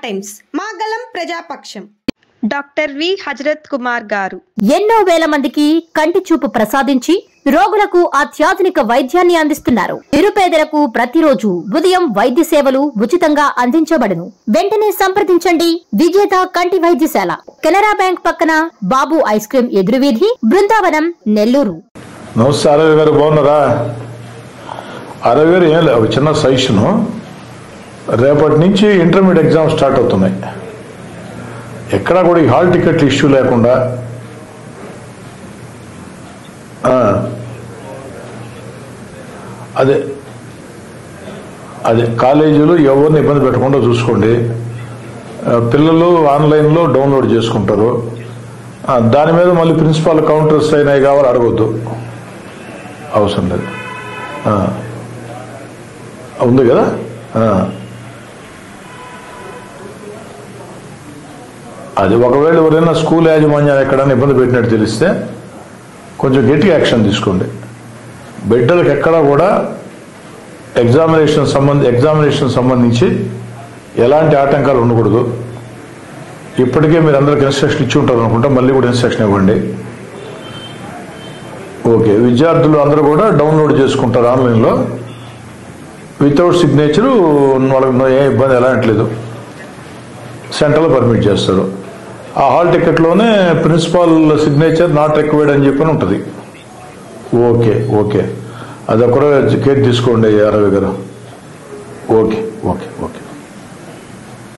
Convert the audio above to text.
Times మాగలం ప్రజాపక్షం doctor V Hazrat Kumar garu ఎన్నో వేల మందికి కంటి చూపు ప్రసాదించి రోగులకు అత్యాధునిక వైద్యాన్ని అందిస్తున్నారు. నిరుపేదలకు ప్రతిరోజు ఉదయం వైద్య సేవలు ఉచితంగా అందించబడును. వెంటనే సంప్రదించండి. విజేత కంటి వైద్యశాల, కెనరా బ్యాంక్ పక్కన, బాబు ఐస్ క్రీమ్ ఎదురువీధి, బృందావనం, నెల్లూరు. నమస్తే అరవి గారు, బాగున్నారా? అరవి గారు, ఏం లేదు, చిన్న సజెషను. రేపటి నుంచి ఇంటర్మీడియట్ ఎగ్జామ్ స్టార్ట్ అవుతున్నాయి. ఎక్కడా కూడా ఈ హాల్ టికెట్లు ఇష్యూ లేకుండా అదే కాలేజీలు ఎవరిని ఇబ్బంది పెట్టకుండా చూసుకోండి. పిల్లలు ఆన్లైన్లో డౌన్లోడ్ చేసుకుంటారు. దాని మీద మళ్ళీ ప్రిన్సిపాల్ కౌంటర్స్ అయినాయి కావాలి, అడగొద్దు, అవసరం లేదు. ఉంది కదా. అది ఒకవేళ ఎవరైనా స్కూల్ యాజమాన్యాలు ఎక్కడైనా ఇబ్బంది పెట్టినట్టు తెలిస్తే కొంచెం గట్టి యాక్షన్ తీసుకోండి. బిడ్డలకు ఎక్కడా కూడా ఎగ్జామినేషన్ సంబంధించి ఎలాంటి ఆటంకాలు ఉండకూడదు. ఇప్పటికే మీరు అందరికి ఇన్స్ట్రక్షన్ ఇచ్చి ఉంటారు అనుకుంటా, మళ్ళీ కూడా ఇన్స్ట్రక్షన్ ఇవ్వండి. ఓకే, విద్యార్థులు అందరూ కూడా డౌన్లోడ్ చేసుకుంటారు ఆన్లైన్లో వితౌట్ సిగ్నేచరు. వాళ్ళకి ఏ ఇబ్బంది ఎలాంటిలేదు, సెంటర్లో పర్మిట్ చేస్తారు. ఆ హాల్ టికెట్లోనే ప్రిన్సిపాల్ సిగ్నేచర్ నాట్ రిక్వైర్డ్ అని చెప్పని ఉంటుంది. ఓకే ఓకే, అదొక్కడే కేర్ తీసుకోండి అరవి గారు. Okay okay.